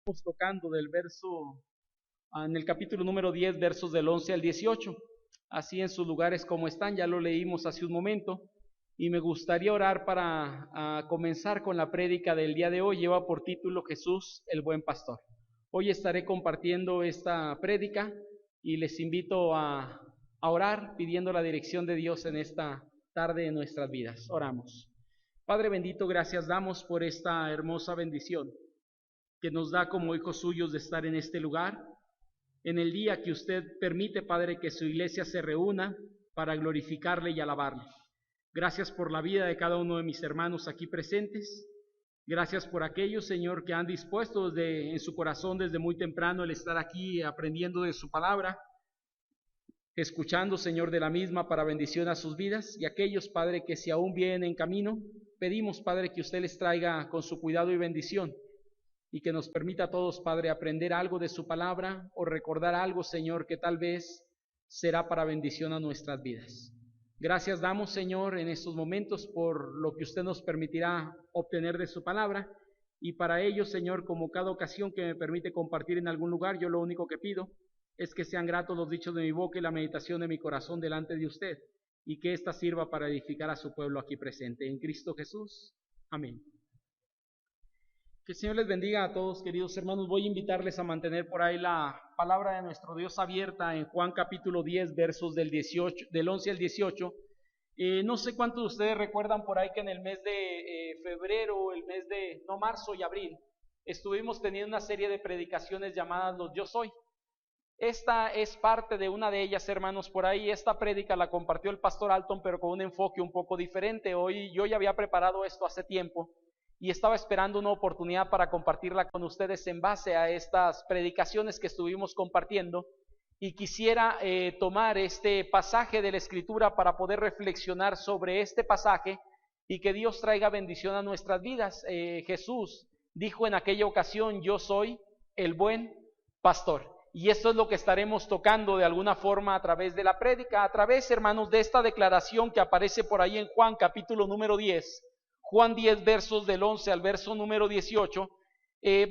Estamos tocando en el capítulo número 10, versos del 11 al 18. Así en sus lugares como están, ya lo leímos hace un momento. Y me gustaría orar para comenzar con la prédica del día de hoy. Lleva por título Jesús, el buen pastor. Hoy estaré compartiendo esta prédica y les invito a orar pidiendo la dirección de Dios en esta tarde en nuestras vidas. Oramos. Padre bendito, gracias damos por esta hermosa bendición que nos da como hijos suyos de estar en este lugar, en el día que usted permite, Padre, que su iglesia se reúna para glorificarle y alabarle. Gracias por la vida de cada uno de mis hermanos aquí presentes. Gracias por aquellos, Señor, que han dispuesto en su corazón desde muy temprano el estar aquí aprendiendo de su palabra, escuchando, Señor, de la misma para bendición a sus vidas. Y aquellos, Padre, que si aún vienen en camino, pedimos, Padre, que usted les traiga con su cuidado y bendición, y que nos permita a todos, Padre, aprender algo de su palabra o recordar algo, Señor, que tal vez será para bendición a nuestras vidas. Gracias damos, Señor, en estos momentos por lo que usted nos permitirá obtener de su palabra, y para ello, Señor, como cada ocasión que me permite compartir en algún lugar, yo lo único que pido es que sean gratos los dichos de mi boca y la meditación de mi corazón delante de usted, y que ésta sirva para edificar a su pueblo aquí presente. En Cristo Jesús. Amén. Que el Señor les bendiga a todos, queridos hermanos. Voy a invitarles a mantener por ahí la palabra de nuestro Dios abierta en Juan capítulo 10, versos del 11 al 18. No sé cuántos de ustedes recuerdan por ahí que en el mes de febrero, marzo y abril, estuvimos teniendo una serie de predicaciones llamadas los Yo Soy. Esta es parte de una de ellas, hermanos, por ahí. Esta prédica la compartió el pastor Alton, pero con un enfoque un poco diferente. Hoy yo ya había preparado esto hace tiempo y estaba esperando una oportunidad para compartirla con ustedes en base a estas predicaciones que estuvimos compartiendo, y quisiera tomar este pasaje de la Escritura para poder reflexionar sobre este pasaje y que Dios traiga bendición a nuestras vidas. Jesús dijo en aquella ocasión: yo soy el buen pastor. Y esto es lo que estaremos tocando de alguna forma a través de la prédica, a través, hermanos, de esta declaración que aparece por ahí en Juan capítulo número 10. Juan 10, versos del 11 al verso número 18,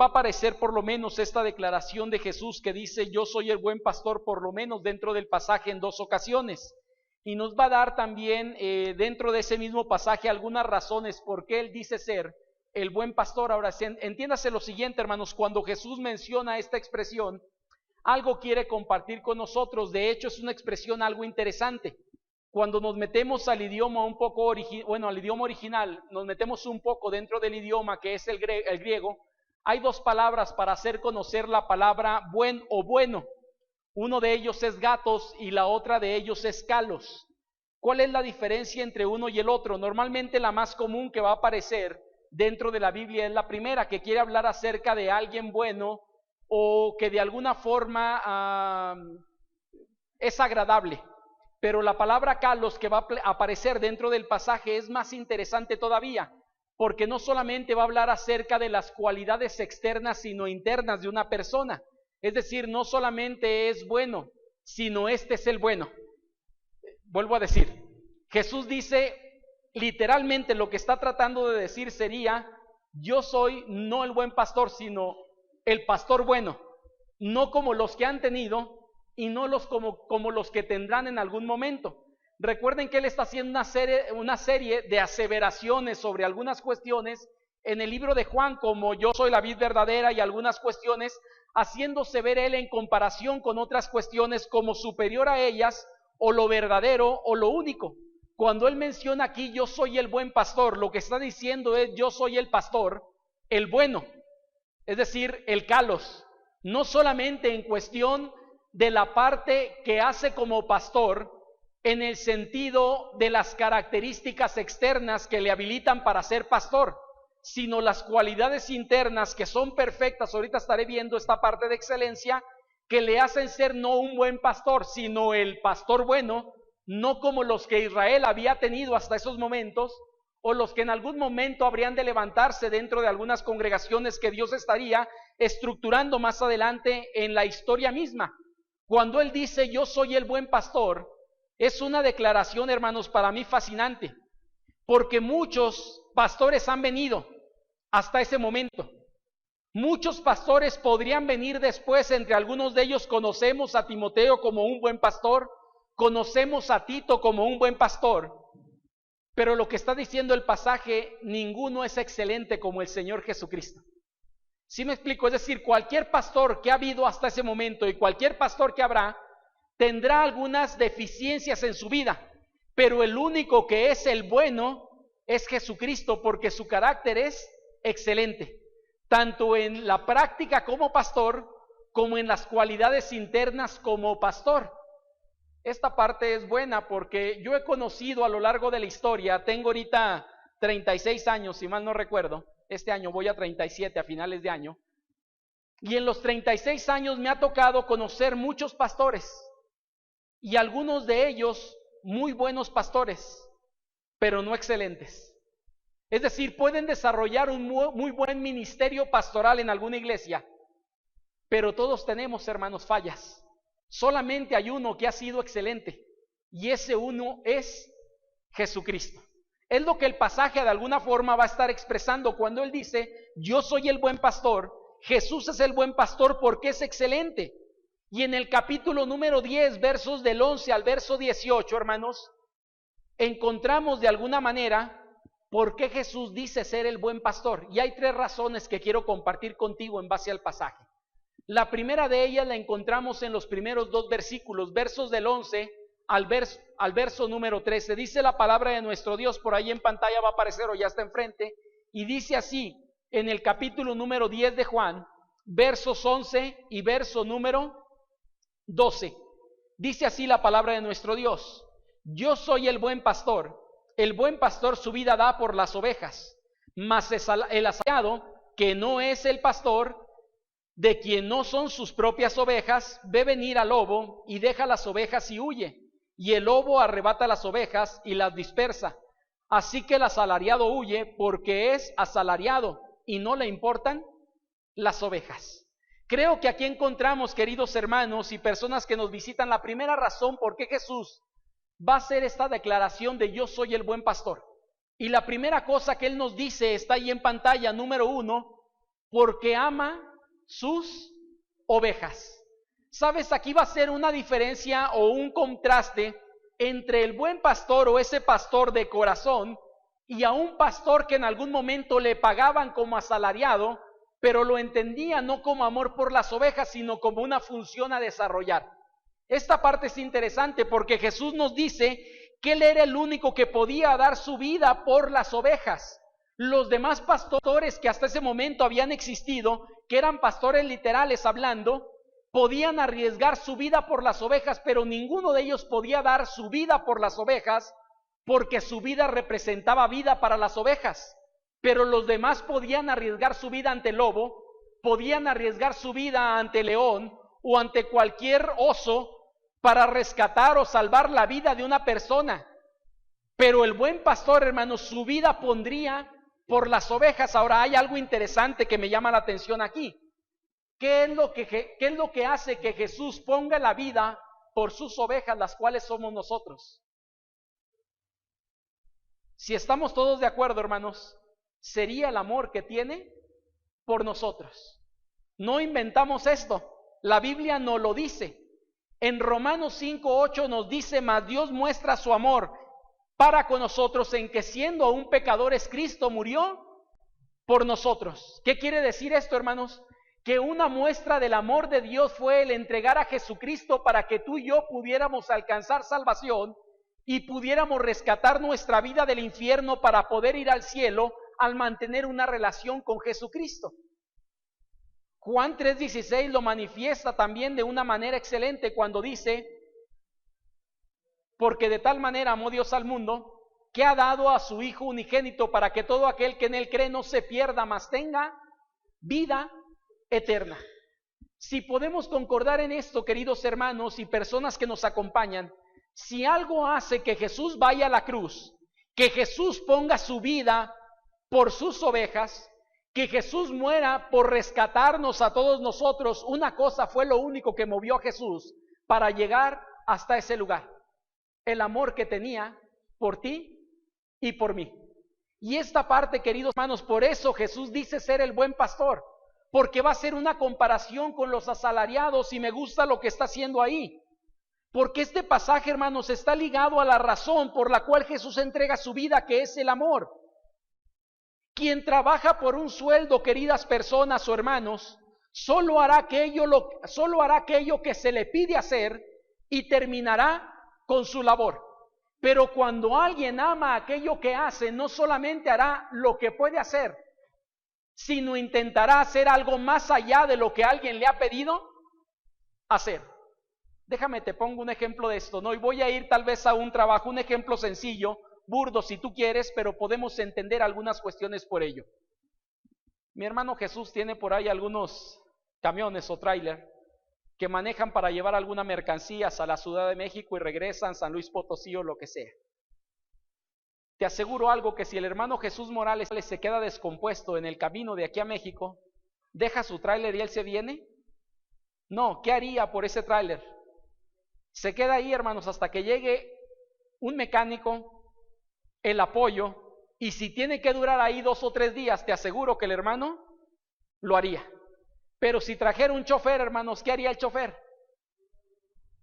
va a aparecer por lo menos esta declaración de Jesús que dice: yo soy el buen pastor, por lo menos dentro del pasaje en 2 ocasiones. Y nos va a dar también dentro de ese mismo pasaje algunas razones por qué Él dice ser el buen pastor. Ahora, entiéndase lo siguiente, hermanos, cuando Jesús menciona esta expresión, algo quiere compartir con nosotros. De hecho, es una expresión algo interesante. Cuando nos metemos al idioma un poco al idioma original, nos metemos un poco dentro del idioma que es el griego, hay dos palabras para hacer conocer la palabra buen o bueno. Uno de ellos es gatos y la otra de ellos es kalos. ¿Cuál es la diferencia entre uno y el otro? Normalmente la más común que va a aparecer dentro de la Biblia es la primera, que quiere hablar acerca de alguien bueno o que de alguna forma es agradable. Pero la palabra kalos que va a aparecer dentro del pasaje es más interesante todavía, porque no solamente va a hablar acerca de las cualidades externas, sino internas de una persona. Es decir, no solamente es bueno, sino este es el bueno. Vuelvo a decir, Jesús dice, literalmente lo que está tratando de decir sería: yo soy no el buen pastor, sino el pastor bueno, no como los que han tenido y no como los que tendrán en algún momento. Recuerden que él está haciendo una serie de aseveraciones sobre algunas cuestiones en el libro de Juan, como yo soy la vid verdadera, y algunas cuestiones haciéndose ver él en comparación con otras cuestiones como superior a ellas, o lo verdadero o lo único. Cuando él menciona aquí yo soy el buen pastor, lo que está diciendo es: yo soy el pastor, el bueno, es decir, el kalos, no solamente en cuestión de la parte que hace como pastor, en el sentido de las características externas que le habilitan para ser pastor, sino las cualidades internas que son perfectas. Ahorita estaré viendo esta parte de excelencia que le hacen ser no un buen pastor, sino el pastor bueno, no como los que Israel había tenido hasta esos momentos, o los que en algún momento habrían de levantarse dentro de algunas congregaciones que Dios estaría estructurando más adelante en la historia misma. Cuando él dice yo soy el buen pastor, es una declaración, hermanos, para mí fascinante, porque muchos pastores han venido hasta ese momento, Muchos pastores podrían venir después, entre algunos de ellos conocemos a Timoteo como un buen pastor, conocemos a Tito como un buen pastor, pero lo que está diciendo el pasaje, ninguno es excelente como el Señor Jesucristo. ¿Sí me explico? Es decir, cualquier pastor que ha habido hasta ese momento y cualquier pastor que habrá, tendrá algunas deficiencias en su vida, pero el único que es el bueno es Jesucristo, porque su carácter es excelente, tanto en la práctica como pastor, como en las cualidades internas como pastor. Esta parte es buena porque yo he conocido a lo largo de la historia, tengo ahorita 36 años, si mal no recuerdo, este año voy a 37 a finales de año, y en los 36 años me ha tocado conocer muchos pastores, y algunos de ellos muy buenos pastores, pero no excelentes. Es decir, pueden desarrollar un muy buen ministerio pastoral en alguna iglesia, pero todos tenemos, hermanos, fallas. Solamente hay uno que ha sido excelente, y ese uno es Jesucristo. Es lo que el pasaje de alguna forma va a estar expresando cuando él dice, yo soy el buen pastor. Jesús es el buen pastor porque es excelente. Y en el capítulo número 10, versos del 11 al verso 18, hermanos, encontramos de alguna manera por qué Jesús dice ser el buen pastor. Y hay 3 razones que quiero compartir contigo en base al pasaje. La primera de ellas la encontramos en los primeros 2 versículos, versos del 11 al verso número 13. Dice la palabra de nuestro Dios, por ahí en pantalla va a aparecer o ya está enfrente, y dice así, en el capítulo número 10 de Juan, versos 11 y verso número 12. Dice así la palabra de nuestro Dios: yo soy el buen pastor su vida da por las ovejas, mas el asalariado, que no es el pastor, de quien no son sus propias ovejas, ve venir al lobo y deja las ovejas y huye, y el lobo arrebata las ovejas y las dispersa. Así que el asalariado huye porque es asalariado y no le importan las ovejas. Creo que aquí encontramos, queridos hermanos y personas que nos visitan, la primera razón por qué Jesús va a hacer esta declaración de yo soy el buen pastor. Y la primera cosa que él nos dice está ahí en pantalla, número 1, porque ama sus ovejas. ¿Sabes? Aquí va a ser una diferencia o un contraste entre el buen pastor o ese pastor de corazón y a un pastor que en algún momento le pagaban como asalariado, pero lo entendía no como amor por las ovejas, sino como una función a desarrollar. Esta parte es interesante porque Jesús nos dice que Él era el único que podía dar su vida por las ovejas. Los demás pastores que hasta ese momento habían existido, que eran pastores literales hablando, podían arriesgar su vida por las ovejas, pero ninguno de ellos podía dar su vida por las ovejas porque su vida representaba vida para las ovejas. Pero los demás podían arriesgar su vida ante el lobo, podían arriesgar su vida ante el león o ante cualquier oso para rescatar o salvar la vida de una persona. Pero el buen pastor, hermanos, su vida pondría por las ovejas. Ahora hay algo interesante que me llama la atención aquí. ¿Qué es lo que hace que Jesús ponga la vida por sus ovejas, las cuales somos nosotros? Si estamos todos de acuerdo, hermanos, sería el amor que tiene por nosotros. No inventamos esto, la Biblia nos lo dice. En Romanos 5:8 nos dice, mas Dios muestra su amor para con nosotros en que siendo aún pecadores, Cristo murió por nosotros. ¿Qué quiere decir esto, hermanos? Que una muestra del amor de Dios fue el entregar a Jesucristo para que tú y yo pudiéramos alcanzar salvación y pudiéramos rescatar nuestra vida del infierno para poder ir al cielo al mantener una relación con Jesucristo. Juan 3:16 lo manifiesta también de una manera excelente cuando dice, porque de tal manera amó Dios al mundo, que ha dado a su Hijo unigénito para que todo aquel que en él cree no se pierda, mas tenga vida eterna. Si podemos concordar en esto, queridos hermanos y personas que nos acompañan, si algo hace que Jesús vaya a la cruz, que Jesús ponga su vida por sus ovejas, que Jesús muera por rescatarnos a todos nosotros, una cosa fue lo único que movió a Jesús para llegar hasta ese lugar: el amor que tenía por ti y por mí. Y esta parte, queridos hermanos, por eso Jesús dice ser el buen pastor, porque va a ser una comparación con los asalariados y me gusta lo que está haciendo ahí. Porque este pasaje, hermanos, está ligado a la razón por la cual Jesús entrega su vida, que es el amor. Quien trabaja por un sueldo, queridas personas o hermanos, solo hará aquello que se le pide hacer y terminará con su labor. Pero cuando alguien ama aquello que hace, no solamente hará lo que puede hacer, sino intentará hacer algo más allá de lo que alguien le ha pedido hacer. Déjame, te pongo un ejemplo de esto, ¿no? Y voy a ir tal vez a un trabajo, un ejemplo sencillo, burdo si tú quieres, pero podemos entender algunas cuestiones por ello. Mi hermano Jesús tiene por ahí algunos camiones o tráiler que manejan para llevar alguna mercancía a la Ciudad de México y regresan, San Luis Potosí o lo que sea. Te aseguro algo, que si el hermano Jesús Morales se queda descompuesto en el camino de aquí a México, deja su tráiler y él se viene. No, ¿qué haría por ese tráiler? Se queda ahí, hermanos, hasta que llegue un mecánico, el apoyo, y si tiene que durar ahí 2 o 3 días, te aseguro que el hermano lo haría. Pero si trajera un chofer, hermanos, ¿qué haría el chofer?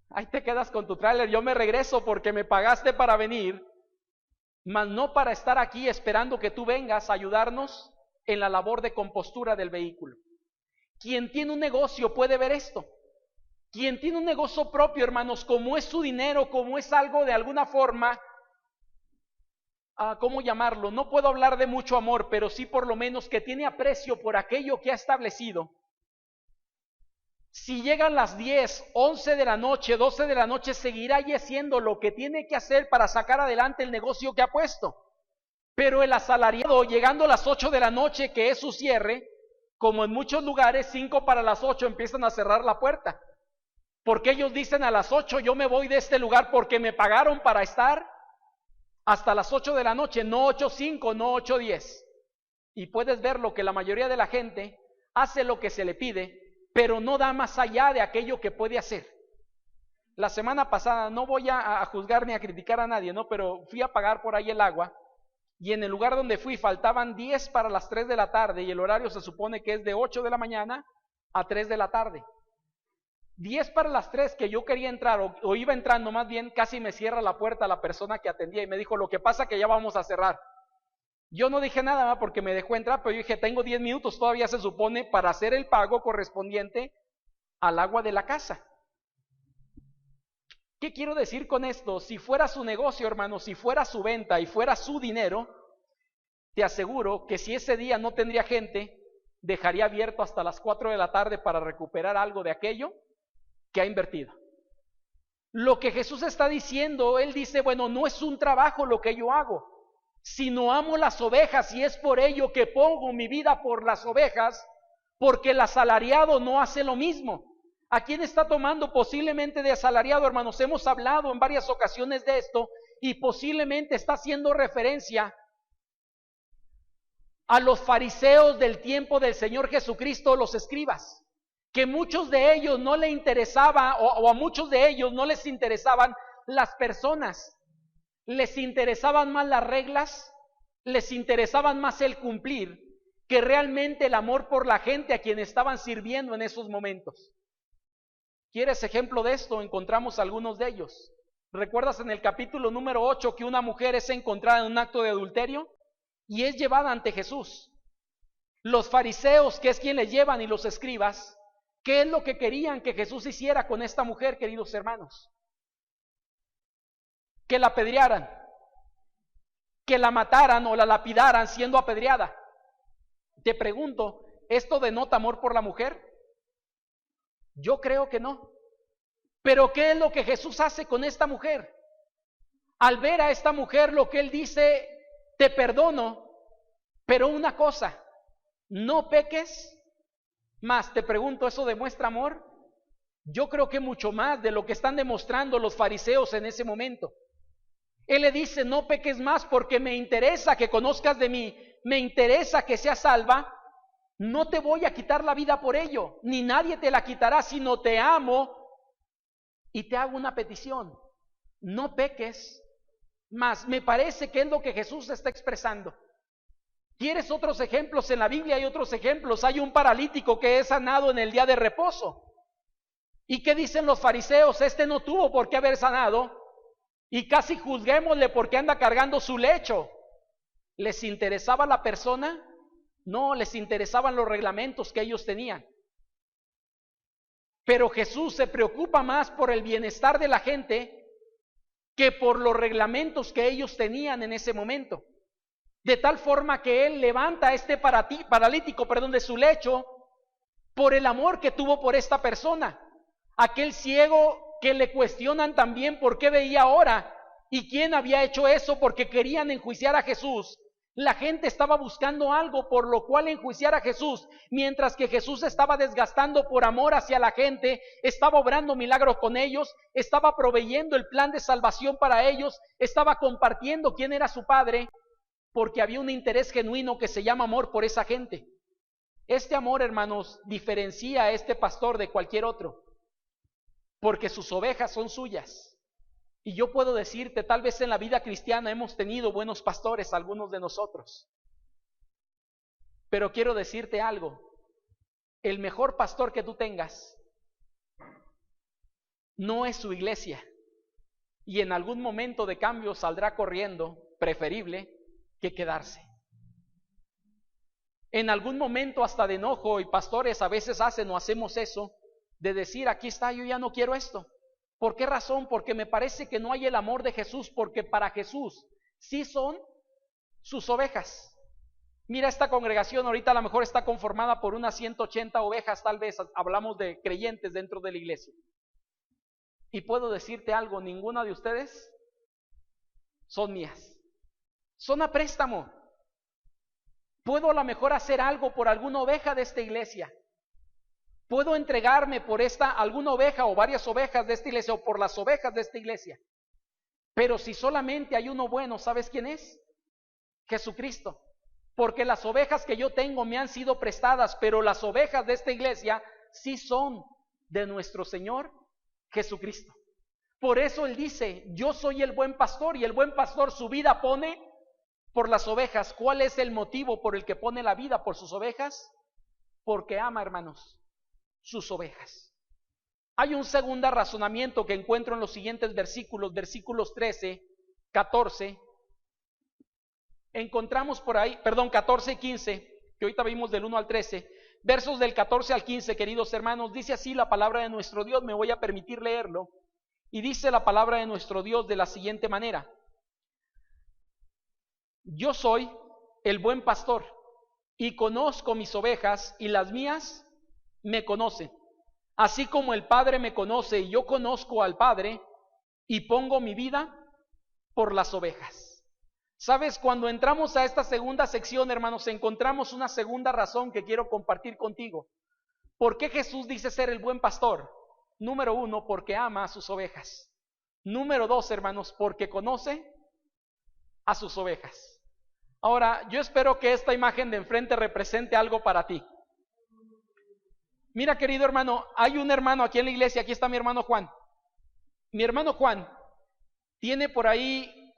Ahí te quedas con tu tráiler, yo me regreso porque me pagaste para venir, mas no para estar aquí esperando que tú vengas a ayudarnos en la labor de compostura del vehículo. Quien tiene un negocio puede ver esto. Quien tiene un negocio propio, hermanos, como es su dinero, como es algo de alguna forma, ¿cómo llamarlo? No puedo hablar de mucho amor, pero sí por lo menos que tiene aprecio por aquello que ha establecido. Si llegan las 10, 11 de la noche, 12 de la noche, seguirá y haciendo lo que tiene que hacer para sacar adelante el negocio que ha puesto. Pero el asalariado, llegando a las 8 de la noche, que es su cierre, como en muchos lugares, 5 para las 8 empiezan a cerrar la puerta. Porque ellos dicen a las 8 yo me voy de este lugar porque me pagaron para estar hasta las 8 de la noche, no 8:05, no 8:10. Y puedes ver lo que la mayoría de la gente hace lo que se le pide, pero no da más allá de aquello que puede hacer. La semana pasada, no voy a juzgar ni a criticar a nadie, ¿no? Pero fui a pagar por ahí el agua y en el lugar donde fui faltaban 10 para las 3 de la tarde y el horario se supone que es de 8 de la mañana a 3 de la tarde. 10 para las 3 que yo quería entrar o iba entrando más bien, casi me cierra la puerta la persona que atendía y me dijo, lo que pasa que ya vamos a cerrar. Yo no dije nada más porque me dejó entrar, pero yo dije, tengo 10 minutos, todavía se supone, para hacer el pago correspondiente al agua de la casa. ¿Qué quiero decir con esto? Si fuera su negocio, hermano, si fuera su venta y fuera su dinero, te aseguro que si ese día no tendría gente, dejaría abierto hasta las 4 de la tarde para recuperar algo de aquello que ha invertido. Lo que Jesús está diciendo, Él dice, bueno, no es un trabajo lo que yo hago, sino amo las ovejas y es por ello que pongo mi vida por las ovejas, porque el asalariado no hace lo mismo. ¿A quién está tomando posiblemente de asalariado, hermanos? Hemos hablado en varias ocasiones de esto y posiblemente está haciendo referencia a los fariseos del tiempo del Señor Jesucristo, los escribas, que muchos de ellos no le interesaba o a muchos de ellos no les interesaban las personas. Les interesaban más las reglas, les interesaban más el cumplir, que realmente el amor por la gente a quien estaban sirviendo en esos momentos. ¿Quieres ejemplo de esto? Encontramos algunos de ellos. ¿Recuerdas en el capítulo número 8 que una mujer es encontrada en un acto de adulterio y es llevada ante Jesús? Los fariseos, que es quien le llevan, y los escribas, ¿qué es lo que querían que Jesús hiciera con esta mujer, queridos hermanos? Que la apedrearan, que la mataran o la lapidaran siendo apedreada. Te pregunto, ¿esto denota amor por la mujer? Yo creo que no. Pero ¿qué es lo que Jesús hace con esta mujer? Al ver a esta mujer, lo que Él dice, te perdono, pero una cosa, no peques más. Te pregunto, ¿eso demuestra amor? Yo creo que mucho más de lo que están demostrando los fariseos en ese momento. Él le dice, no peques más porque me interesa que conozcas de mí, me interesa que seas salva, no te voy a quitar la vida por ello, ni nadie te la quitará, sino te amo y te hago una petición, no peques más. Me parece que es lo que Jesús está expresando. ¿Quieres otros ejemplos? En la Biblia hay otros ejemplos. Hay un paralítico que es sanado en el día de reposo. ¿Y qué dicen los fariseos? Este no tuvo por qué haber sanado y casi juzguémosle porque anda cargando su lecho. ¿Les interesaba la persona? No, les interesaban los reglamentos que ellos tenían. Pero Jesús se preocupa más por el bienestar de la gente que por los reglamentos que ellos tenían en ese momento. De tal forma que Él levanta a este paralítico de su lecho por el amor que tuvo por esta persona. Aquel ciego que le cuestionan también por qué veía ahora y quién había hecho eso, porque querían enjuiciar a Jesús. La gente estaba buscando algo por lo cual enjuiciar a Jesús, mientras que Jesús estaba desgastando por amor hacia la gente, estaba obrando milagros con ellos, estaba proveyendo el plan de salvación para ellos, estaba compartiendo quién era su Padre, porque había un interés genuino que se llama amor por esa gente. Este amor, hermanos, diferencia a este pastor de cualquier otro, porque sus ovejas son suyas. Y yo puedo decirte, tal vez en la vida cristiana hemos tenido buenos pastores, algunos de nosotros. Pero quiero decirte algo, el mejor pastor que tú tengas no es su iglesia. Y en algún momento de cambio saldrá corriendo, preferible que quedarse. En algún momento hasta de enojo, y pastores a veces hacen o hacemos eso, de decir, aquí está, yo ya no quiero esto. ¿Por qué razón? Porque me parece que no hay el amor de Jesús, porque para Jesús sí son sus ovejas. Mira, esta congregación ahorita a lo mejor está conformada por unas 180 ovejas, tal vez hablamos de creyentes dentro de la iglesia. Y puedo decirte algo, ninguna de ustedes son mías. Son a préstamo. Puedo a lo mejor hacer algo por alguna oveja de esta iglesia. Puedo entregarme por alguna oveja o varias ovejas de esta iglesia o por las ovejas de esta iglesia. Pero si solamente hay uno bueno, ¿sabes quién es? Jesucristo. Porque las ovejas que yo tengo me han sido prestadas, pero las ovejas de esta iglesia sí son de nuestro Señor Jesucristo. Por eso Él dice, yo soy el buen pastor, y el buen pastor su vida pone por las ovejas. ¿Cuál es el motivo por el que pone la vida por sus ovejas? Porque ama, hermanos, sus ovejas. Hay un segundo razonamiento que encuentro en los siguientes versículos 13, 14. Encontramos por ahí, 14 y 15, que ahorita vimos del 1 al 13. Versos del 14 al 15, queridos hermanos, dice así la palabra de nuestro Dios. Me voy a permitir leerlo. Y dice la palabra de nuestro Dios de la siguiente manera: yo soy el buen pastor, y conozco mis ovejas, y las mías me conocen, así como el Padre me conoce y yo conozco al Padre, y pongo mi vida por las ovejas. ¿Sabes? Cuando entramos a esta segunda sección, hermanos, encontramos una segunda razón que quiero compartir contigo. ¿Por qué Jesús dice ser el buen pastor? Número 1, porque ama a sus ovejas. Número 2, hermanos, porque conoce a sus ovejas. Ahora, yo espero que esta imagen de enfrente represente algo para ti. Mira, querido hermano, hay un hermano aquí en la iglesia, aquí está mi hermano Juan. Mi hermano Juan tiene por ahí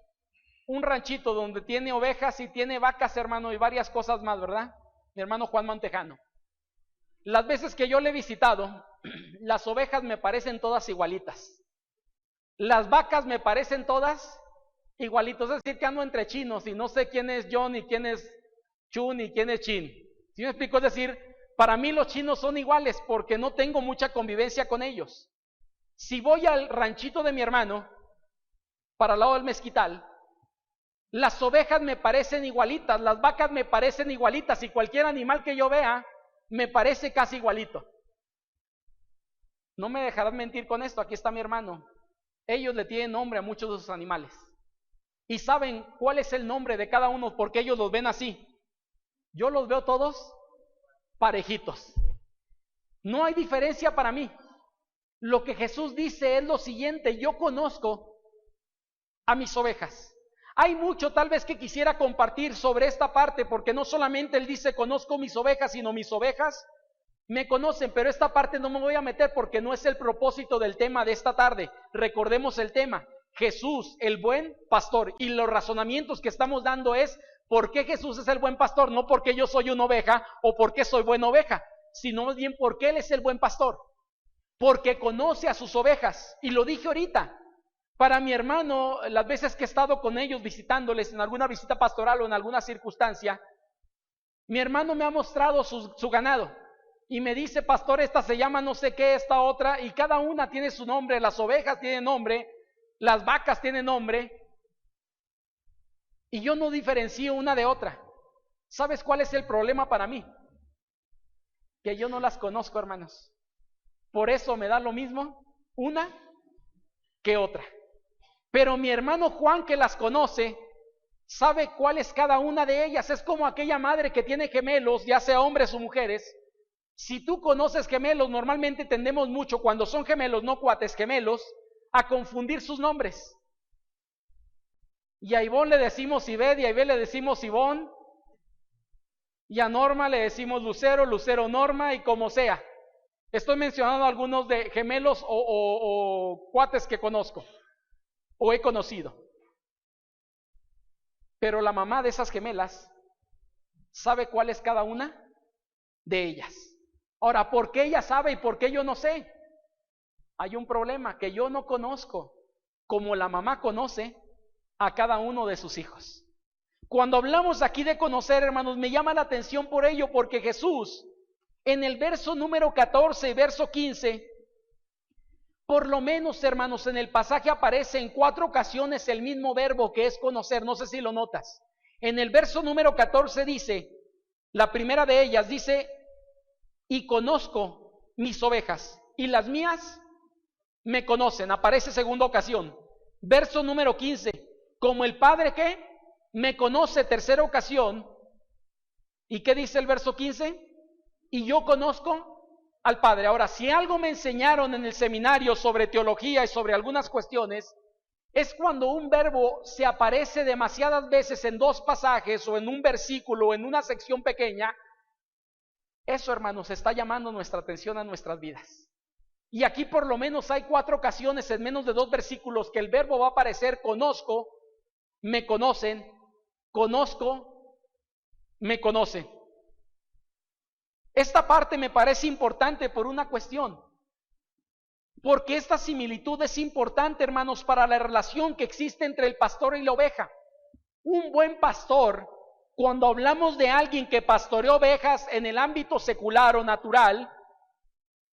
un ranchito donde tiene ovejas y tiene vacas, hermano, y varias cosas más, ¿verdad? Mi hermano Juan Montejano. Las veces que yo le he visitado, las ovejas me parecen todas igualitas. Las vacas me parecen todas igualitas. Es decir, que ando entre chinos y no sé quién es John y quién es Chun y quién es Chin. ¿Sí me explico? Es decir, para mí los chinos son iguales porque no tengo mucha convivencia con ellos. Si voy al ranchito de mi hermano, para el lado del mezquital, las ovejas me parecen igualitas, las vacas me parecen igualitas, y cualquier animal que yo vea me parece casi igualito. No me dejarán mentir con esto, aquí está mi hermano. Ellos le tienen nombre a muchos de sus animales y saben cuál es el nombre de cada uno porque ellos los ven así. Yo los veo todos parejitos. No hay diferencia para mí. Lo que Jesús dice es lo siguiente: yo conozco a mis ovejas. Hay mucho tal vez que quisiera compartir sobre esta parte, porque no solamente Él dice conozco mis ovejas, sino mis ovejas me conocen, pero esta parte no me voy a meter porque no es el propósito del tema de esta tarde. Recordemos el tema: Jesús, el buen pastor, y los razonamientos que estamos dando es ¿Por qué Jesús es el buen pastor? No porque yo soy una oveja o porque soy buena oveja, sino más bien porque Él es el buen pastor. Porque conoce a sus ovejas. Y lo dije ahorita, para mi hermano, las veces que he estado con ellos visitándoles en alguna visita pastoral o en alguna circunstancia, mi hermano me ha mostrado su ganado y me dice: pastor, esta se llama no sé qué, esta otra, y cada una tiene su nombre. Las ovejas tienen nombre, las vacas tienen nombre, y yo no diferencio una de otra. ¿Sabes cuál es el problema para mí? Que yo no las conozco, hermanos. Por eso me da lo mismo una que otra. Pero mi hermano Juan, que las conoce, sabe cuál es cada una de ellas. Es como aquella madre que tiene gemelos, ya sea hombres o mujeres. Si tú conoces gemelos, normalmente tendemos mucho, cuando son gemelos, no cuates, gemelos, a confundir sus nombres. Y a Ivonne le decimos Ivette, y a Ivette le decimos Ivonne, y a Norma le decimos Lucero, Lucero Norma, y como sea. Estoy mencionando algunos de gemelos o cuates que conozco o he conocido. Pero la mamá de esas gemelas sabe cuál es cada una de ellas. Ahora, ¿por qué ella sabe y por qué yo no sé? Hay un problema, que yo no conozco como la mamá conoce a cada uno de sus hijos. Cuando hablamos aquí de conocer, hermanos, me llama la atención por ello, porque Jesús, en el verso número 14 y verso 15, por lo menos, hermanos, en el pasaje aparece en 4 ocasiones el mismo verbo, que es conocer. No sé si lo notas. En el verso número 14 dice, la primera de ellas dice: y conozco mis ovejas, y las mías me conocen. Aparece segunda ocasión. Verso número 15, como el Padre que me conoce, tercera ocasión. ¿Y qué dice el verso 15? Y yo conozco al Padre. Ahora, si algo me enseñaron en el seminario sobre teología y sobre algunas cuestiones, es cuando un verbo se aparece demasiadas veces en 2 pasajes o en un versículo o en una sección pequeña. Eso, hermanos, está llamando nuestra atención a nuestras vidas. Y aquí por lo menos hay 4 ocasiones en menos de 2 versículos que el verbo va a aparecer: conozco, me conocen, conozco, me conocen. Esta parte me parece importante por una cuestión, porque esta similitud es importante, hermanos, para la relación que existe entre el pastor y la oveja. Un buen pastor, cuando hablamos de alguien que pastorea ovejas en el ámbito secular o natural,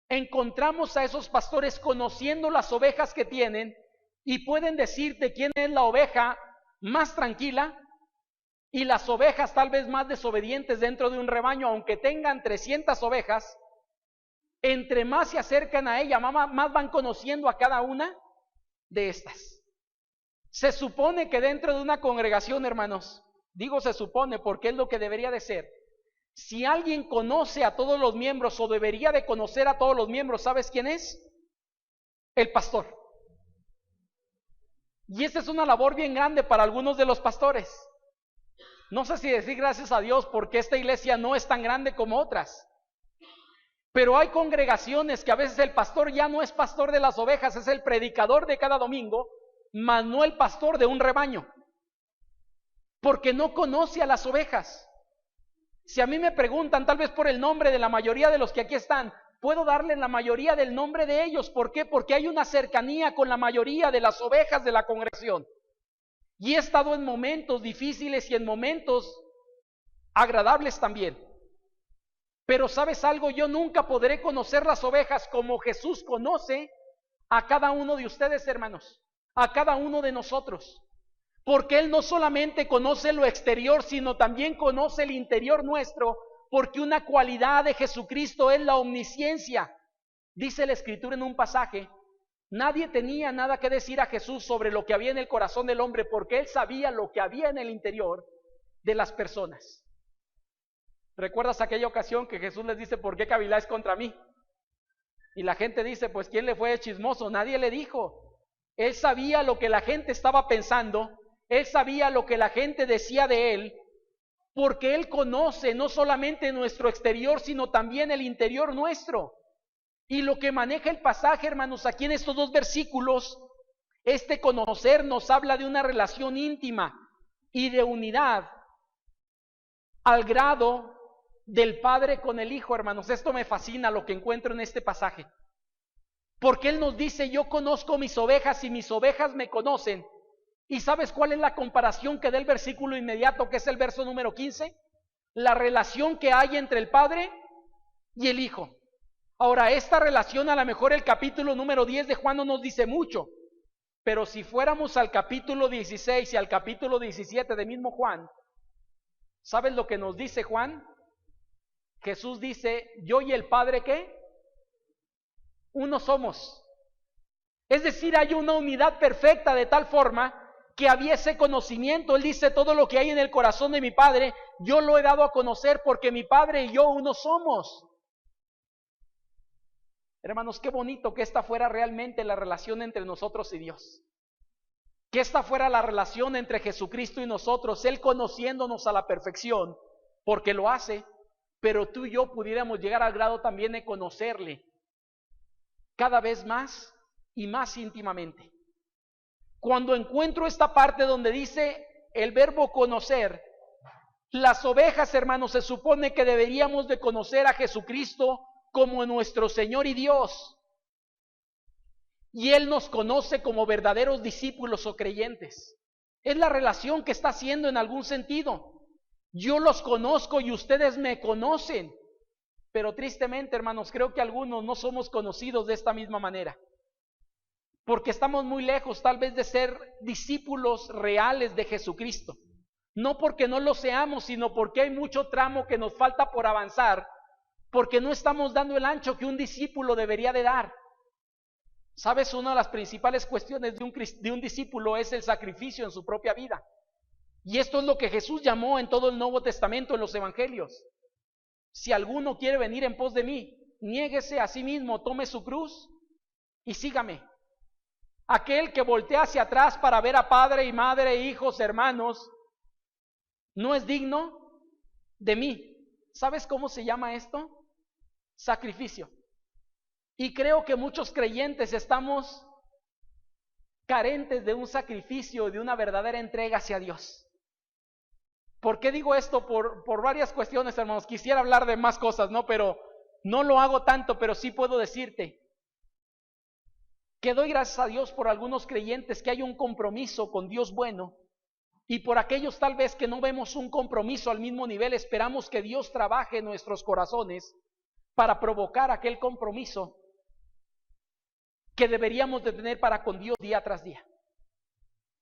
encontramos a esos pastores conociendo las ovejas que tienen y pueden decirte quién es la oveja más tranquila y las ovejas tal vez más desobedientes dentro de un rebaño. Aunque tengan 300 ovejas, entre más se acercan a ella, más van conociendo a cada una de estas. Se supone que dentro de una congregación, hermanos, digo se supone porque es lo que debería de ser, si alguien conoce a todos los miembros o debería de conocer a todos los miembros, ¿sabes quién es? El pastor. Y esta es una labor bien grande para algunos de los pastores. No sé si decir gracias a Dios, porque esta iglesia no es tan grande como otras. Pero hay congregaciones que a veces el pastor ya no es pastor de las ovejas, es el predicador de cada domingo, mas no el pastor de un rebaño, porque no conoce a las ovejas. Si a mí me preguntan, tal vez por el nombre de la mayoría de los que aquí están, puedo darle la mayoría del nombre de ellos. ¿Por qué? Porque hay una cercanía con la mayoría de las ovejas de la congregación. Y he estado en momentos difíciles y en momentos agradables también. Pero ¿sabes algo? Yo nunca podré conocer las ovejas como Jesús conoce a cada uno de ustedes, hermanos, a cada uno de nosotros. Porque Él no solamente conoce lo exterior, sino también conoce el interior nuestro, porque una cualidad de Jesucristo es la omnisciencia. Dice la Escritura en un pasaje: nadie tenía nada que decir a Jesús sobre lo que había en el corazón del hombre, porque Él sabía lo que había en el interior de las personas. ¿Recuerdas aquella ocasión que Jesús les dice: ¿por qué caviláis contra mí? Y la gente dice: pues ¿quién le fue de chismoso? Nadie le dijo. Él sabía lo que la gente estaba pensando. Él sabía lo que la gente decía de Él, porque Él conoce no solamente nuestro exterior, sino también el interior nuestro. Y lo que maneja el pasaje, hermanos, aquí en estos 2 versículos, este conocer nos habla de una relación íntima y de unidad al grado del Padre con el Hijo, hermanos. Esto me fascina lo que encuentro en este pasaje. Porque Él nos dice, yo conozco mis ovejas y mis ovejas me conocen. ¿Y sabes cuál es la comparación que da el versículo inmediato, que es el verso número 15? La relación que hay entre el Padre y el Hijo. Ahora, esta relación, a lo mejor el capítulo número 10 de Juan no nos dice mucho, pero si fuéramos al capítulo 16 y al capítulo 17 de mismo Juan, ¿sabes lo que nos dice Juan? Jesús dice, yo y el Padre, ¿qué? Uno somos. Es decir, hay una unidad perfecta de tal forma que había ese conocimiento. Él dice, todo lo que hay en el corazón de mi Padre, yo lo he dado a conocer porque mi Padre y yo uno somos. Hermanos, qué bonito que esta fuera realmente la relación entre nosotros y Dios. Que esta fuera la relación entre Jesucristo y nosotros, Él conociéndonos a la perfección, porque lo hace, pero tú y yo pudiéramos llegar al grado también de conocerle cada vez más y más íntimamente. Cuando encuentro esta parte donde dice el verbo conocer, las ovejas, hermanos, se supone que deberíamos de conocer a Jesucristo como nuestro Señor y Dios. Y Él nos conoce como verdaderos discípulos o creyentes. Es la relación que está haciendo en algún sentido. Yo los conozco y ustedes me conocen. Pero tristemente, hermanos, creo que algunos no somos conocidos de esta misma manera. Porque estamos muy lejos tal vez de ser discípulos reales de Jesucristo. No porque no lo seamos, sino porque hay mucho tramo que nos falta por avanzar, porque no estamos dando el ancho que un discípulo debería de dar. ¿Sabes? Una de las principales cuestiones de un discípulo es el sacrificio en su propia vida. Y esto es lo que Jesús llamó en todo el Nuevo Testamento, en los Evangelios. Si alguno quiere venir en pos de mí, niéguese a sí mismo, tome su cruz y sígame. Aquel que voltea hacia atrás para ver a padre y madre, hijos, hermanos, no es digno de mí. ¿Sabes cómo se llama esto? Sacrificio. Y creo que muchos creyentes estamos carentes de un sacrificio, de una verdadera entrega hacia Dios. ¿Por qué digo esto? Por varias cuestiones, hermanos. Quisiera hablar de más cosas, ¿no? Pero no lo hago tanto, pero sí puedo decirte que doy gracias a Dios por algunos creyentes que hay un compromiso con Dios bueno, y por aquellos tal vez que no vemos un compromiso al mismo nivel, esperamos que Dios trabaje en nuestros corazones para provocar aquel compromiso que deberíamos de tener para con Dios día tras día.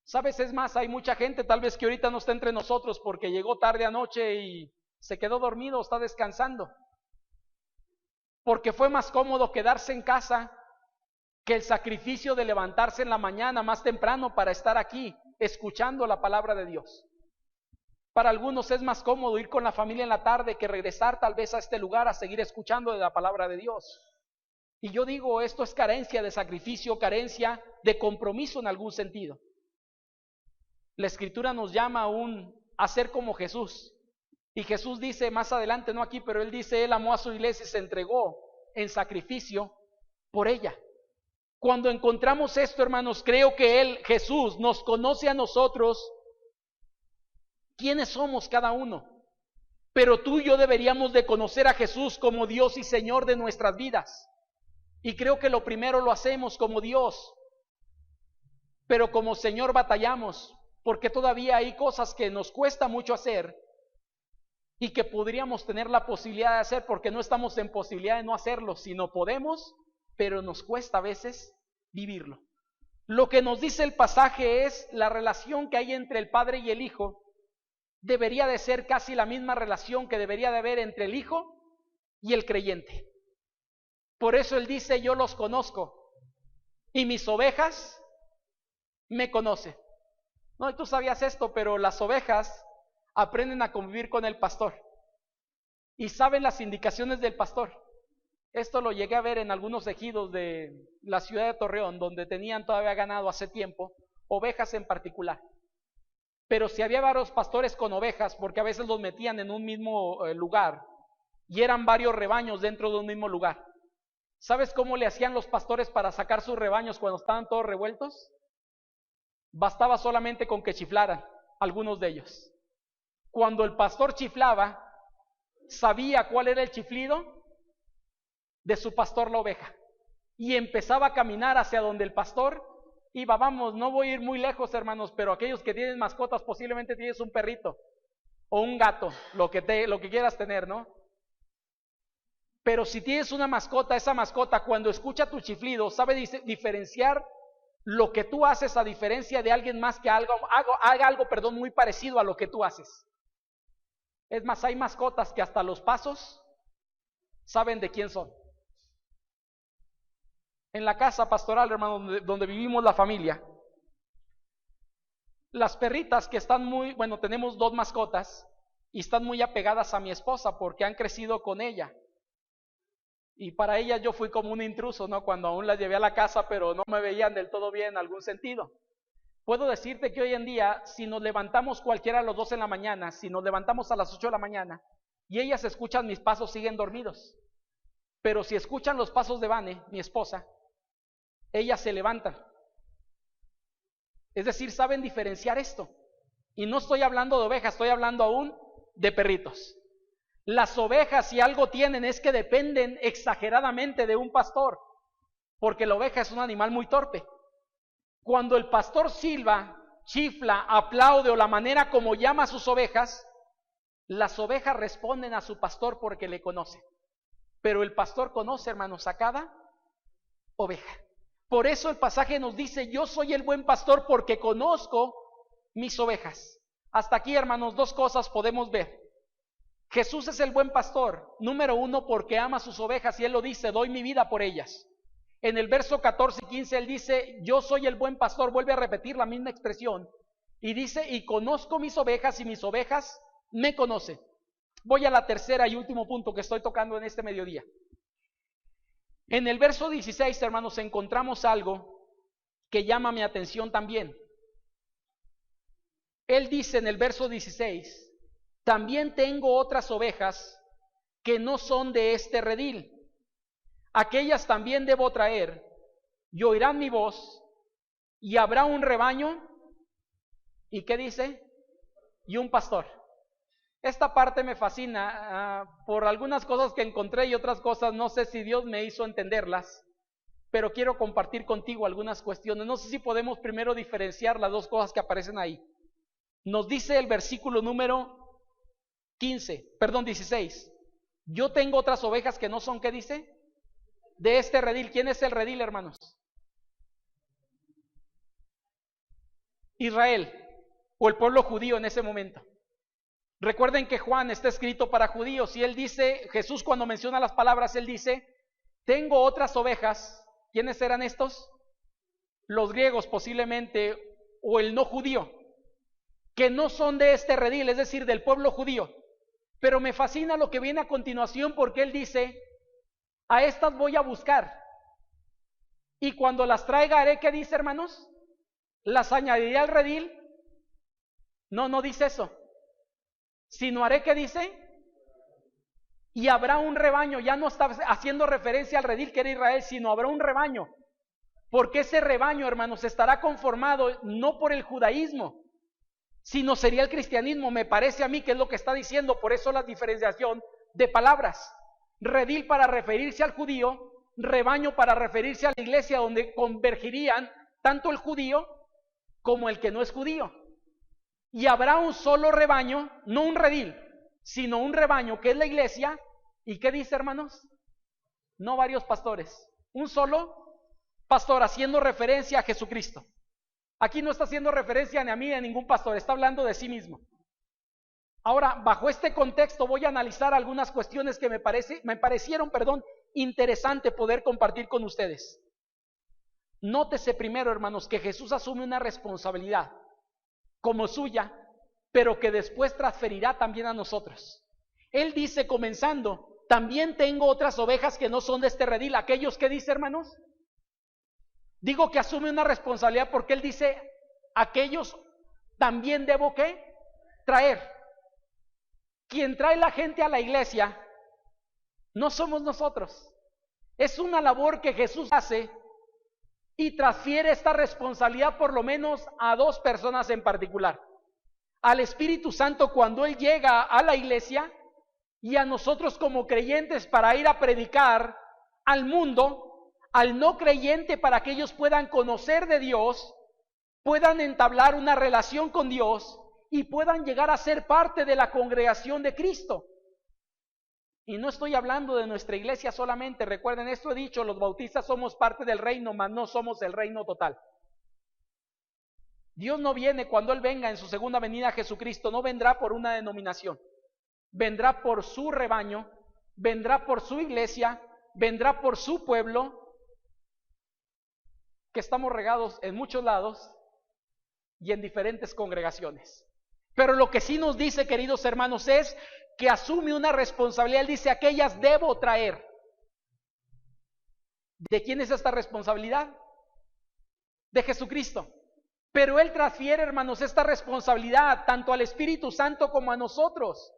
¿Sabes? Es más, hay mucha gente tal vez que ahorita no está entre nosotros porque llegó tarde anoche y se quedó dormido o está descansando, porque fue más cómodo quedarse en casa que el sacrificio de levantarse en la mañana más temprano para estar aquí escuchando la palabra de Dios. Para algunos es más cómodo ir con la familia en la tarde que regresar tal vez a este lugar a seguir escuchando de la palabra de Dios. Y yo digo, esto es carencia de sacrificio, carencia de compromiso en algún sentido. La Escritura nos llama a ser como Jesús. Y Jesús dice más adelante, no aquí, pero Él dice, Él amó a su iglesia y se entregó en sacrificio por ella. Cuando encontramos esto, hermanos, creo que Él, Jesús, nos conoce a nosotros, quiénes somos cada uno. Pero tú y yo deberíamos de conocer a Jesús como Dios y Señor de nuestras vidas. Y creo que lo primero lo hacemos como Dios, pero como Señor batallamos, porque todavía hay cosas que nos cuesta mucho hacer y que podríamos tener la posibilidad de hacer, porque no estamos en posibilidad de no hacerlo, sino podemos, pero nos cuesta a veces vivirlo. Lo que nos dice el pasaje es la relación que hay entre el Padre y el Hijo. Debería de ser casi la misma relación que debería de haber entre el Hijo y el creyente. Por eso Él dice, yo los conozco y mis ovejas me conocen. No, y tú sabías esto, pero las ovejas aprenden a convivir con el pastor y saben las indicaciones del pastor. Esto lo llegué a ver en algunos ejidos de la ciudad de Torreón, donde tenían todavía ganado hace tiempo, ovejas en particular. Pero si había varios pastores con ovejas, porque a veces los metían en un mismo lugar, y eran varios rebaños dentro de un mismo lugar. ¿Sabes cómo le hacían los pastores para sacar sus rebaños cuando estaban todos revueltos? Bastaba solamente con que chiflaran algunos de ellos. cuando el pastor chiflaba, sabía cuál era el chiflido de su pastor la oveja, y empezaba a caminar hacia donde el pastor iba. Vamos, no voy a ir muy lejos, hermanos, pero aquellos que tienen mascotas, posiblemente tienes un perrito o un gato, lo que quieras tener, ¿no? Pero si tienes una mascota, esa mascota cuando escucha tu chiflido sabe diferenciar lo que tú haces, a diferencia de alguien más que haga algo muy parecido a lo que tú haces. Es más, hay mascotas que hasta los pasos saben de quién son. En la casa pastoral, hermano, donde vivimos la familia, las perritas que están tenemos 2 mascotas y están muy apegadas a mi esposa porque han crecido con ella. Y para ellas yo fui como un intruso, ¿no? Cuando aún las llevé a la casa, pero no me veían del todo bien en algún sentido. Puedo decirte que hoy en día, si nos levantamos cualquiera a las 2 en la mañana, si nos levantamos a las 8 de la mañana y ellas escuchan mis pasos, siguen dormidos. Pero si escuchan los pasos de Vane, mi esposa, ellas se levantan. Es decir, saben diferenciar esto. Y no estoy hablando de ovejas, estoy hablando aún de perritos. Las ovejas, si algo tienen, es que dependen exageradamente de un pastor, porque la oveja es un animal muy torpe. Cuando el pastor silba, chifla, aplaude o la manera como llama a sus ovejas, las ovejas responden a su pastor porque le conoce. Pero el pastor conoce, hermanos, a cada oveja. Por eso el pasaje nos dice: yo soy el buen pastor porque conozco mis ovejas. Hasta aquí, hermanos, 2 cosas podemos ver. Jesús es el buen pastor, número 1, porque ama a sus ovejas, y Él lo dice: doy mi vida por ellas. En el verso 14 y 15 Él dice: yo soy el buen pastor, vuelve a repetir la misma expresión, y dice: y conozco mis ovejas, y mis ovejas me conocen. Voy a la tercera y último punto que estoy tocando en este mediodía. En el verso 16, hermanos, encontramos algo que llama mi atención también. Él dice en el verso 16: también tengo otras ovejas que no son de este redil. Aquellas también debo traer, y oirán mi voz, y habrá un rebaño, ¿y qué dice? Y un pastor. Esta parte me fascina por algunas cosas que encontré y otras cosas no sé si Dios me hizo entenderlas, pero quiero compartir contigo algunas cuestiones. No sé si podemos primero diferenciar las 2 cosas que aparecen ahí. Nos dice el versículo número 16. Yo tengo otras ovejas que no son, ¿qué dice? De este redil. ¿Quién es el redil, hermanos? Israel, o el pueblo judío en ese momento. Recuerden que Juan está escrito para judíos, y él dice, Jesús cuando menciona las palabras, él dice: tengo otras ovejas. ¿Quiénes eran estos? Los griegos posiblemente, o el no judío, que no son de este redil, es decir, del pueblo judío. Pero me fascina lo que viene a continuación, porque él dice: a estas voy a buscar, y cuando las traiga haré, ¿qué dice, hermanos? Las añadiré al redil. No dice eso, sino haré, ¿qué dice? Y habrá un rebaño. Ya no está haciendo referencia al redil que era Israel, sino habrá un rebaño, porque ese rebaño, hermanos, estará conformado no por el judaísmo, sino sería el cristianismo. Me parece a mí que es lo que está diciendo. Por eso la diferenciación de palabras: redil para referirse al judío, rebaño para referirse a la iglesia, donde convergirían tanto el judío como el que no es judío. Y habrá un solo rebaño, no un redil, sino un rebaño, que es la iglesia. ¿Y qué dice, hermanos? No varios pastores, un solo pastor, haciendo referencia a Jesucristo. Aquí no está haciendo referencia ni a mí ni a ningún pastor, está hablando de sí mismo. Ahora, bajo este contexto voy a analizar algunas cuestiones que me parecieron interesante poder compartir con ustedes. Nótese primero, hermanos, que Jesús asume una responsabilidad como suya, pero que después transferirá también a nosotros. Él dice, comenzando: también tengo otras ovejas que no son de este redil. Aquellos que dice, hermanos, digo que asume una responsabilidad porque él dice: aquellos también debo, ¿qué? Traer. Quien trae la gente a la iglesia no somos nosotros. Es una labor que Jesús hace y transfiere esta responsabilidad por lo menos a 2 personas en particular. al Espíritu Santo cuando Él llega a la iglesia y a nosotros como creyentes para ir a predicar al mundo, al no creyente para que ellos puedan conocer de Dios, puedan entablar una relación con Dios y puedan llegar a ser parte de la congregación de Cristo. Y no estoy hablando de nuestra iglesia solamente, recuerden esto he dicho, los bautistas somos parte del reino, mas no somos el reino total. Dios no viene cuando Él venga en su segunda venida, Jesucristo no vendrá por una denominación, vendrá por su rebaño, vendrá por su iglesia, vendrá por su pueblo, que estamos regados en muchos lados y en diferentes congregaciones. Pero lo que sí nos dice, queridos hermanos, es que asume una responsabilidad. Él dice, aquellas debo traer. ¿De quién es esta responsabilidad? De Jesucristo. Pero Él transfiere, hermanos, esta responsabilidad tanto al Espíritu Santo como a nosotros.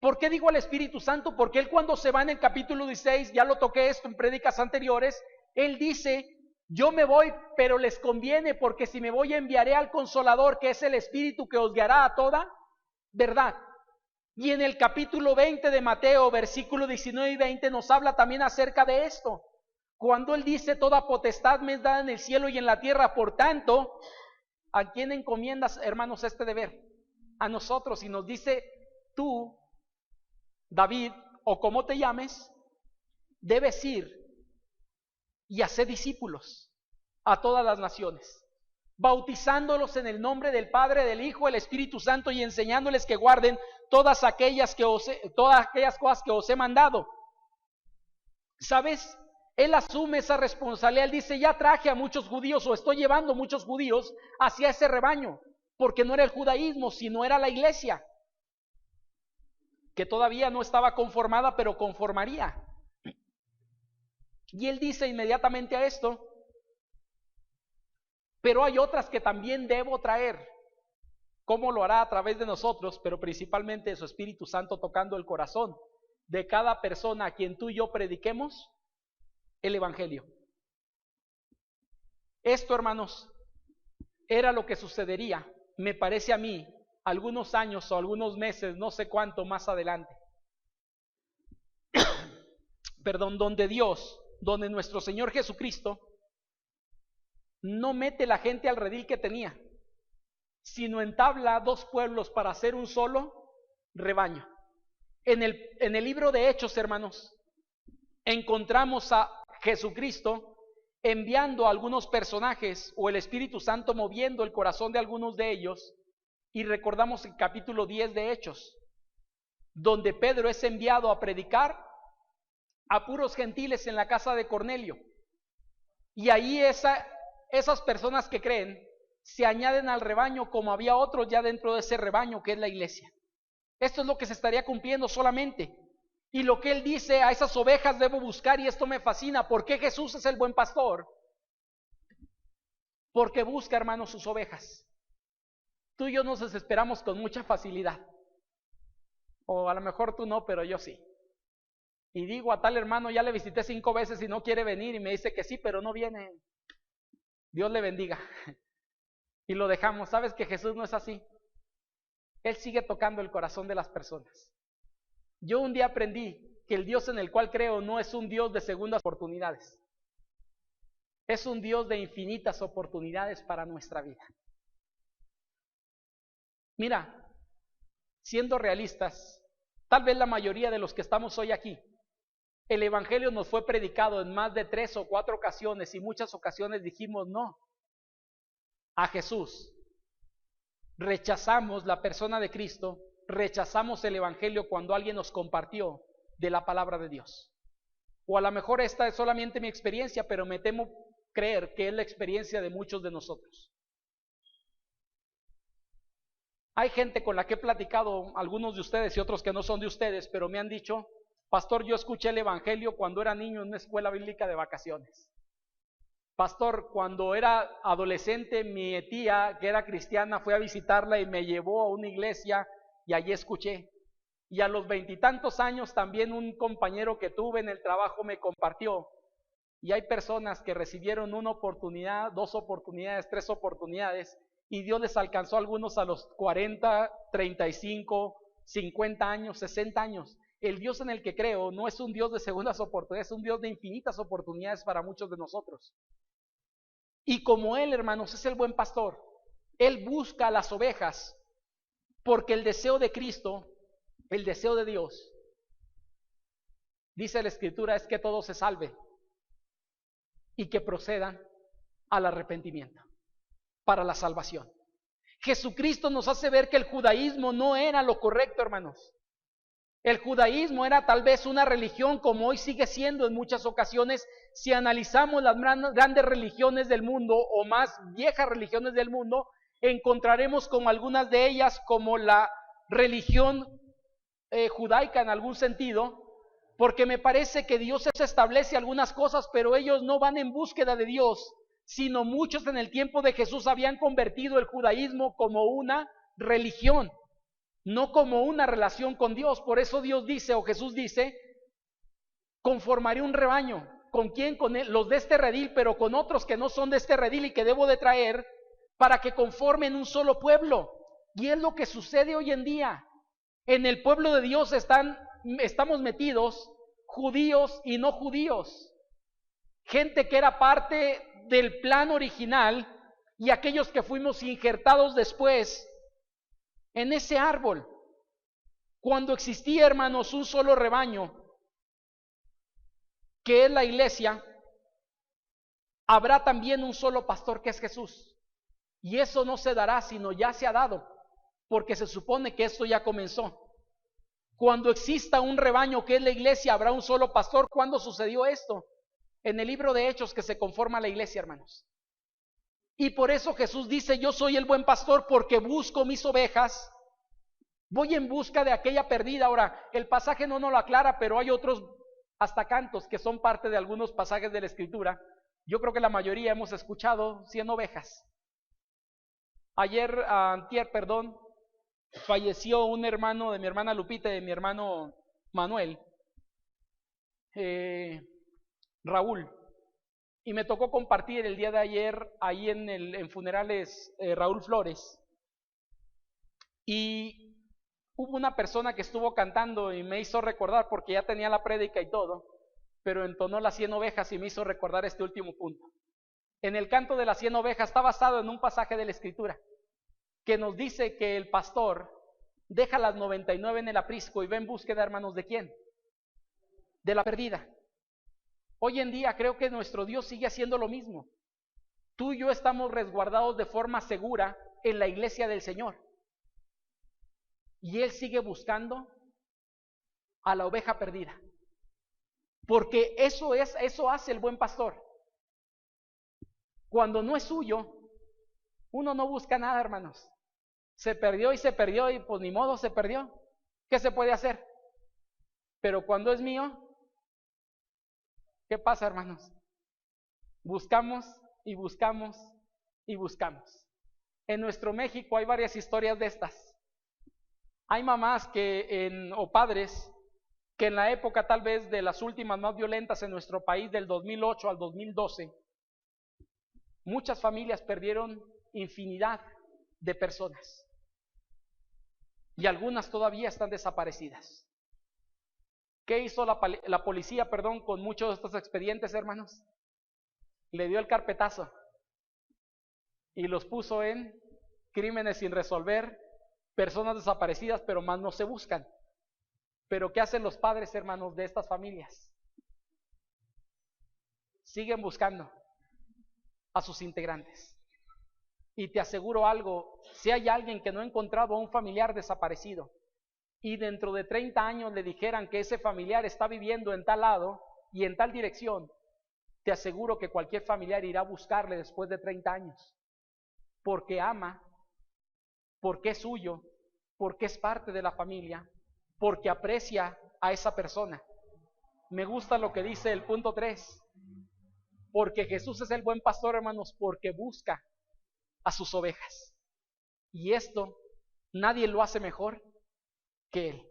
¿Por qué digo al Espíritu Santo? Porque Él cuando se va en el capítulo 16, ya lo toqué esto en prédicas anteriores, Él dice, yo me voy, pero les conviene, porque si me voy enviaré al Consolador, que es el Espíritu que os guiará a toda verdad. Y en el capítulo 20 de Mateo, versículo 19 y 20, nos habla también acerca de esto. Cuando Él dice, toda potestad me es dada en el cielo y en la tierra, por tanto, ¿a quién encomiendas, hermanos, este deber? A nosotros. Y nos dice, tú, David, o como te llames, debes ir y hacer discípulos a todas las naciones, bautizándolos en el nombre del Padre, del Hijo, del Espíritu Santo y enseñándoles que guarden todas aquellas cosas que os he mandado. ¿Sabes? Él asume esa responsabilidad. Él dice, ya traje a muchos judíos o estoy llevando muchos judíos hacia ese rebaño, porque no era el judaísmo, sino era la iglesia, que todavía no estaba conformada, pero conformaría. Y Él dice inmediatamente a esto, pero hay otras que también debo traer. ¿Cómo lo hará? A través de nosotros, pero principalmente de su Espíritu Santo tocando el corazón de cada persona a quien tú y yo prediquemos el Evangelio. Esto, hermanos, era lo que sucedería, me parece a mí, algunos años o algunos meses, no sé cuánto más adelante. Perdón, donde nuestro Señor Jesucristo no mete la gente al redil que tenía, sino entabla dos pueblos para hacer un solo rebaño. En el libro de Hechos, hermanos, encontramos a Jesucristo enviando a algunos personajes o el Espíritu Santo moviendo el corazón de algunos de ellos, y recordamos el capítulo 10 de Hechos, donde Pedro es enviado a predicar a puros gentiles en la casa de Cornelio, y ahí esas personas que creen se añaden al rebaño, como había otros ya dentro de ese rebaño que es la iglesia. Esto es lo que se estaría cumpliendo solamente. Y lo que Él dice, a esas ovejas debo buscar, y esto me fascina. ¿Por qué Jesús es el buen pastor? Porque busca, hermanos, sus ovejas. Tú y yo nos desesperamos con mucha facilidad. O a lo mejor tú no, pero yo sí. Y digo a tal hermano, ya le visité 5 veces y no quiere venir, y me dice que sí, pero no viene. Dios le bendiga. Y lo dejamos. ¿Sabes que Jesús no es así? Él sigue tocando el corazón de las personas. Yo un día aprendí que el Dios en el cual creo no es un Dios de segundas oportunidades. Es un Dios de infinitas oportunidades para nuestra vida. Mira, siendo realistas, tal vez la mayoría de los que estamos hoy aquí, el Evangelio nos fue predicado en más de 3 o 4 ocasiones y muchas ocasiones dijimos no a Jesús. Rechazamos la persona de Cristo, rechazamos el Evangelio cuando alguien nos compartió de la palabra de Dios. O a lo mejor esta es solamente mi experiencia, pero me temo creer que es la experiencia de muchos de nosotros. Hay gente con la que he platicado, algunos de ustedes y otros que no son de ustedes, pero me han dicho, pastor, yo escuché el Evangelio cuando era niño en una escuela bíblica de vacaciones. Pastor, cuando era adolescente, mi tía, que era cristiana, fue a visitarla y me llevó a una iglesia y allí escuché. Y a los 20 y tantos años también un compañero que tuve en el trabajo me compartió. Y hay personas que recibieron 1 oportunidad, 2 oportunidades, 3 oportunidades y Dios les alcanzó a algunos a los 40, 35, 50 años, 60 años. El Dios en el que creo no es un Dios de segundas oportunidades, es un Dios de infinitas oportunidades para muchos de nosotros. Y como Él, hermanos, es el buen pastor, Él busca a las ovejas, porque el deseo de Cristo, el deseo de Dios, dice la Escritura, es que todo se salve y que procedan al arrepentimiento para la salvación. Jesucristo nos hace ver que el judaísmo no era lo correcto, hermanos. El judaísmo era tal vez una religión como hoy sigue siendo en muchas ocasiones. Si analizamos las grandes religiones del mundo o más viejas religiones del mundo, encontraremos como algunas de ellas como la religión judaica en algún sentido, porque me parece que Dios establece algunas cosas, pero ellos no van en búsqueda de Dios, sino muchos en el tiempo de Jesús habían convertido el judaísmo como una religión, no como una relación con Dios. Por eso Dios dice, o Jesús dice, conformaré un rebaño. ¿Con quién? Con los de este redil, pero con otros que no son de este redil y que debo de traer para que conformen un solo pueblo. Y es lo que sucede hoy en día. En el pueblo de Dios estamos metidos judíos y no judíos, gente que era parte del plan original y aquellos que fuimos injertados después en ese árbol. Cuando existía, hermanos, un solo rebaño, que es la iglesia, habrá también un solo pastor que es Jesús. Y eso no se dará, sino ya se ha dado, porque se supone que esto ya comenzó. Cuando exista un rebaño que es la iglesia, habrá un solo pastor. ¿Cuándo sucedió esto? En el libro de Hechos que se conforma la iglesia, hermanos. Y por eso Jesús dice, yo soy el buen pastor porque busco mis ovejas. Voy en busca de aquella perdida. Ahora, el pasaje no nos lo aclara, pero hay otros hasta cantos que son parte de algunos pasajes de la Escritura. Yo creo que la mayoría hemos escuchado 100 ovejas. Antier, falleció un hermano de mi hermana Lupita y de mi hermano Manuel, Raúl, y me tocó compartir el día de ayer ahí en Funerales Raúl Flores, y hubo una persona que estuvo cantando y me hizo recordar, porque ya tenía la prédica y todo, pero entonó las 100 ovejas y me hizo recordar este último punto. En el canto de las 100 ovejas está basado en un pasaje de la Escritura que nos dice que el pastor deja las 99 en el aprisco y va en búsqueda, hermanos, ¿de quién? De la perdida. Hoy en día creo que nuestro Dios sigue haciendo lo mismo. Tú y yo estamos resguardados de forma segura en la iglesia del Señor. Y Él sigue buscando a la oveja perdida. Porque eso hace el buen pastor. Cuando no es suyo, uno no busca nada, hermanos. Se perdió y pues ni modo, se perdió. ¿Qué se puede hacer? Pero cuando es mío, ¿qué pasa, hermanos? Buscamos y buscamos y buscamos. En nuestro México hay varias historias de estas. Hay mamás o padres que en la época tal vez de las últimas más violentas en nuestro país, del 2008 al 2012, muchas familias perdieron infinidad de personas. Y algunas todavía están desaparecidas. ¿Qué hizo la policía, con muchos de estos expedientes, hermanos? Le dio el carpetazo y los puso en crímenes sin resolver, personas desaparecidas, pero más no se buscan. Pero ¿qué hacen los padres, hermanos, de estas familias? Siguen buscando a sus integrantes. Y te aseguro algo, si hay alguien que no ha encontrado a un familiar desaparecido y dentro de 30 años le dijeran que ese familiar está viviendo en tal lado y en tal dirección, te aseguro que cualquier familiar irá a buscarle después de 30 años, porque ama, porque es suyo, porque es parte de la familia, porque aprecia a esa persona. Me gusta lo que dice el punto 3, porque Jesús es el buen pastor, hermanos, porque busca a sus ovejas. Y esto nadie lo hace mejor que Él.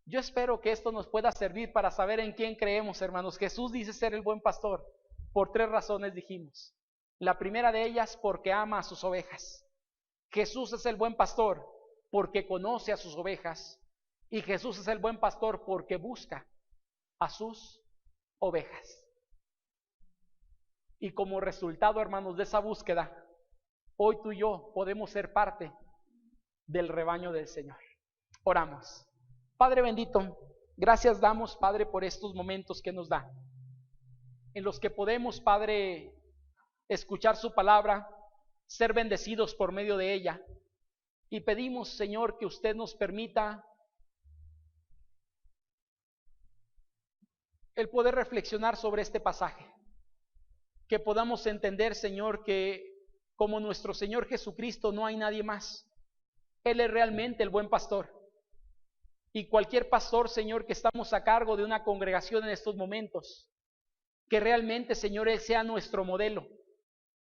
Yo espero que esto nos pueda servir para saber en quién creemos, hermanos. Jesús dice ser el buen pastor. Por 3 razones dijimos. La primera de ellas, porque ama a sus ovejas. Jesús es el buen pastor porque conoce a sus ovejas. Y Jesús es el buen pastor porque busca a sus ovejas. Y como resultado, hermanos, de esa búsqueda, hoy tú y yo podemos ser parte del rebaño del Señor. Oramos. Padre bendito, gracias damos, Padre, por estos momentos que nos da, en los que podemos, Padre, escuchar su palabra, ser bendecidos por medio de ella. Y pedimos, Señor, que usted nos permita el poder reflexionar sobre este pasaje. Que podamos entender, Señor, que como nuestro Señor Jesucristo no hay nadie más. Él es realmente el buen pastor. Y cualquier pastor, Señor, que estamos a cargo de una congregación en estos momentos, que realmente, Señor, Él sea nuestro modelo.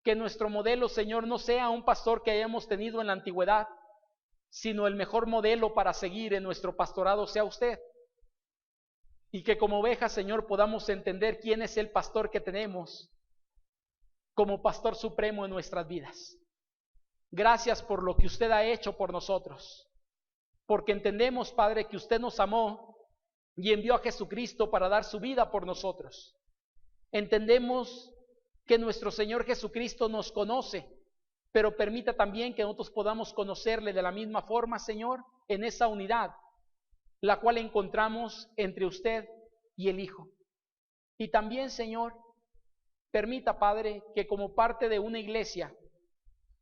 Que nuestro modelo, Señor, no sea un pastor que hayamos tenido en la antigüedad, sino el mejor modelo para seguir en nuestro pastorado sea usted. Y que como ovejas, Señor, podamos entender quién es el pastor que tenemos como pastor supremo en nuestras vidas. Gracias por lo que usted ha hecho por nosotros, porque entendemos, Padre, que usted nos amó y envió a Jesucristo para dar su vida por nosotros. Entendemos que nuestro Señor Jesucristo nos conoce, pero permita también que nosotros podamos conocerle de la misma forma, Señor, en esa unidad, la cual encontramos entre usted y el Hijo. Y también, Señor, permita, Padre, que como parte de una iglesia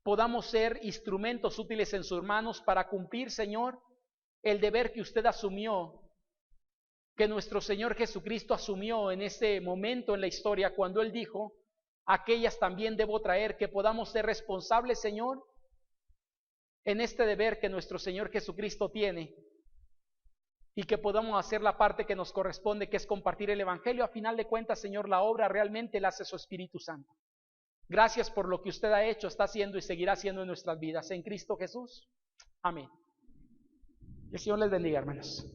podamos ser instrumentos útiles en sus manos para cumplir, Señor, el deber que usted asumió, que nuestro Señor Jesucristo asumió en ese momento en la historia cuando Él dijo: aquellas también debo traer. Que podamos ser responsables, Señor, en este deber que nuestro Señor Jesucristo tiene, y que podamos hacer la parte que nos corresponde, que es compartir el Evangelio. A final de cuentas, Señor, la obra realmente la hace su Espíritu Santo. Gracias por lo que usted ha hecho, está haciendo y seguirá haciendo en nuestras vidas. En Cristo Jesús. Amén. El Señor les bendiga, hermanos.